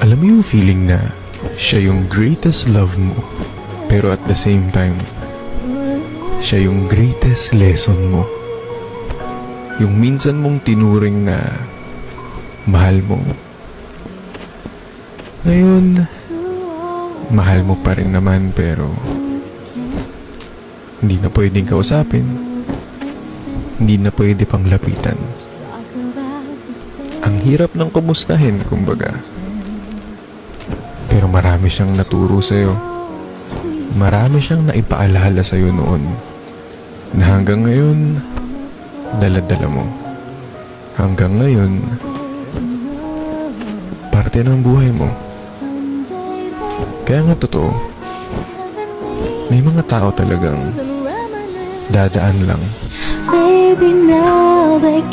Alam mo yung feeling na siya yung greatest love mo, pero at the same time, siya yung greatest lesson mo. Yung minsan mong tinuring na mahal mo. Ngayon, mahal mo pa rin naman pero hindi na pwedeng kausapin. Hindi na pwede pang lapitan. Ang hirap ng kumustahin, kumbaga. Pero marami siyang naturo sa'yo. Marami siyang naipaalala sa'yo noon na hanggang ngayon, dala-dala mo. Hanggang ngayon, parte ng buhay mo. Kaya nga totoo, may mga tao talagang dadaan lang. Baby, now they